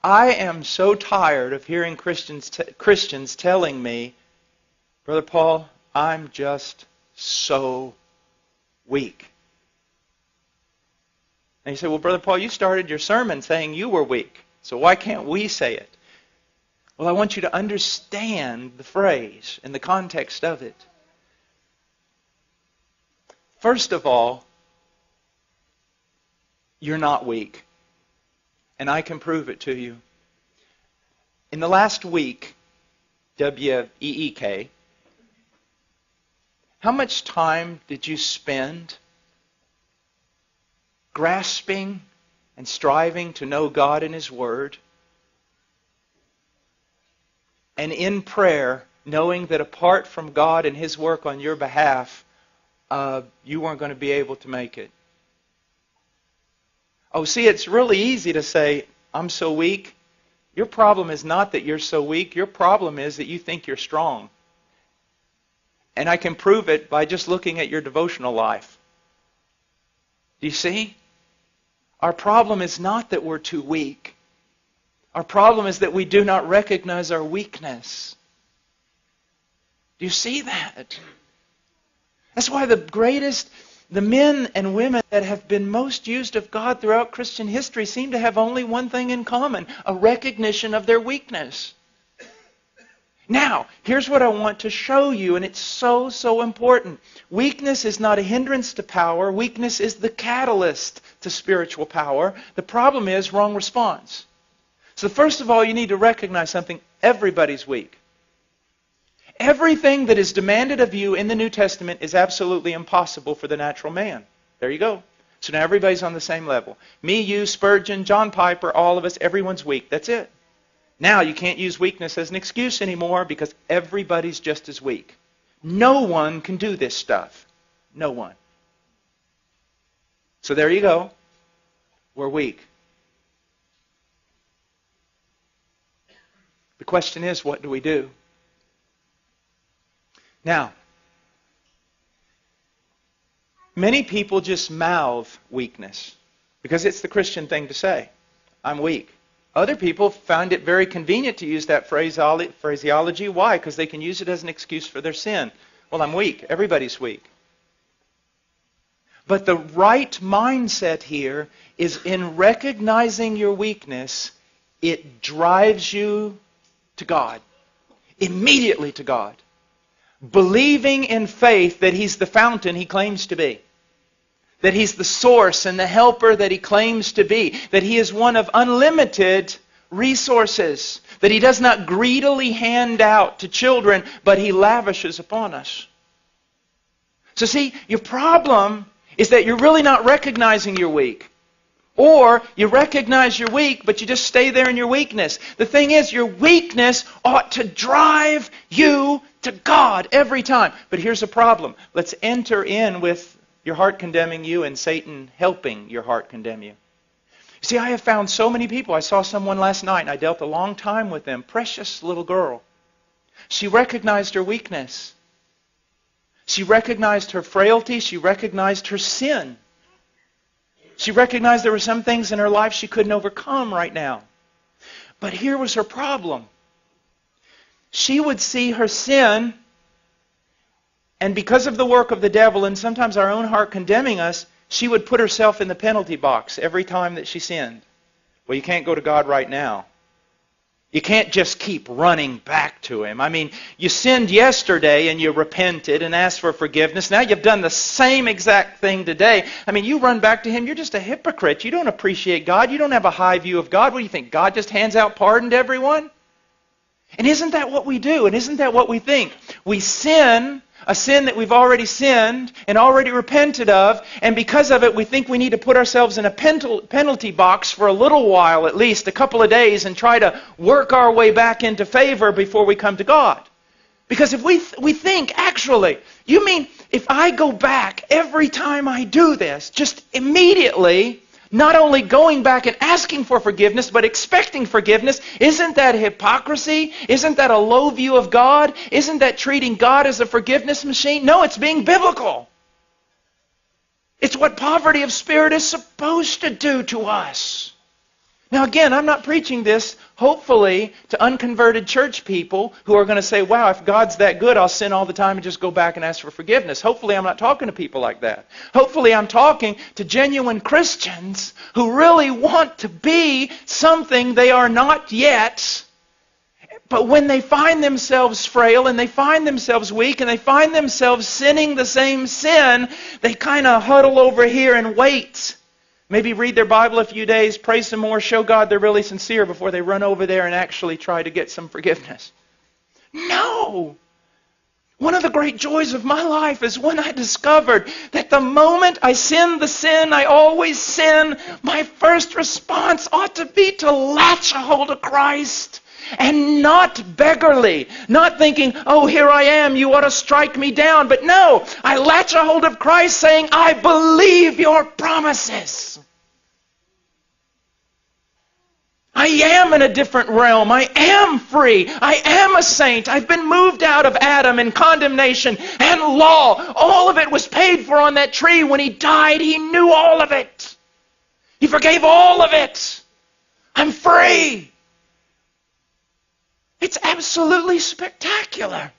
I am so tired of hearing Christians telling me, Brother Paul, I'm just so weak. And you say, well, Brother Paul, you started your sermon saying you were weak. So why can't we say it? Well, I want you to understand the phrase and the context of it. First of all, you're not weak. And I can prove it to you. In the last week, W-E-E-K, how much time did you spend grasping and striving to know God and His Word? And in prayer, knowing that apart from God and His work on your behalf, you weren't going to be able to make it. Oh, see, it's really easy to say, I'm so weak. Your problem is not that you're so weak. Your problem is that you think you're strong. And I can prove it by just looking at your devotional life. Do you see? Our problem is not that we're too weak. Our problem is that we do not recognize our weakness. Do you see that? That's why the men and women that have been most used of God throughout Christian history seem to have only one thing in common, a recognition of their weakness. Now, here's what I want to show you, and it's so, so important. Weakness is not a hindrance to power. Weakness is the catalyst to spiritual power. The problem is wrong response. So first of all, you need to recognize something. Everybody's weak. Everything that is demanded of you in the New Testament is absolutely impossible for the natural man. There you go. So now everybody's on the same level. Me, you, Spurgeon, John Piper, all of us, everyone's weak. That's it. Now you can't use weakness as an excuse anymore because everybody's just as weak. No one can do this stuff. No one. So there you go. We're weak. The question is, what do we do? Now, many people just mouth weakness because it's the Christian thing to say. I'm weak. Other people found it very convenient to use that phraseology. Why? Because they can use it as an excuse for their sin. Well, I'm weak. Everybody's weak. But the right mindset here is in recognizing your weakness, it drives you to God. Immediately to God. Believing in faith that He's the fountain He claims to be. That He's the source and the helper that He claims to be. That He is one of unlimited resources. That He does not greedily hand out to children, but He lavishes upon us. So see, your problem is that you're really not recognizing you're weak. Or you recognize you're weak, but you just stay there in your weakness. The thing is, your weakness ought to drive you to God every time. But here's the problem. Let's enter in with your heart condemning you and Satan helping your heart condemn you. See, I have found so many people. I saw someone last night and I dealt a long time with them. Precious little girl. She recognized her weakness. She recognized her frailty. She recognized her sin. She recognized there were some things in her life she couldn't overcome right now. But here was her problem. She would see her sin, and because of the work of the devil and sometimes our own heart condemning us, she would put herself in the penalty box every time that she sinned. Well, you can't go to God right now. You can't just keep running back to Him. I mean, you sinned yesterday and you repented and asked for forgiveness. Now you've done the same exact thing today. I mean, you run back to Him. You're just a hypocrite. You don't appreciate God. You don't have a high view of God. What do you think? God just hands out pardon to everyone? And isn't that what we do? And isn't that what we think? We sin, a sin that we've already sinned and already repented of, and because of it we think we need to put ourselves in a penalty box for a little while, at least a couple of days, and try to work our way back into favor before we come to God. Because if we think, actually, you mean if I go back every time I do this, just immediately, not only going back and asking for forgiveness, but expecting forgiveness, isn't that hypocrisy? Isn't that a low view of God? Isn't that treating God as a forgiveness machine? No, it's being biblical. It's what poverty of spirit is supposed to do to us. Now again, I'm not preaching this, hopefully, to unconverted church people who are going to say, wow, if God's that good, I'll sin all the time and just go back and ask for forgiveness. Hopefully I'm not talking to people like that. Hopefully I'm talking to genuine Christians who really want to be something they are not yet. But when they find themselves frail and they find themselves weak and they find themselves sinning the same sin, they kind of huddle over here and wait. Maybe read their Bible a few days, pray some more, show God they're really sincere before they run over there and actually try to get some forgiveness. No! One of the great joys of my life is when I discovered that the moment I sin the sin I always sin, my first response ought to be to latch a hold of Christ. And not beggarly, not thinking, oh, here I am, you ought to strike me down. But no, I latch a hold of Christ saying, I believe your promises. I am in a different realm. I am free. I am a saint. I've been moved out of Adam and condemnation and law. All of it was paid for on that tree. When He died, He knew all of it. He forgave all of it. I'm free. It's absolutely spectacular.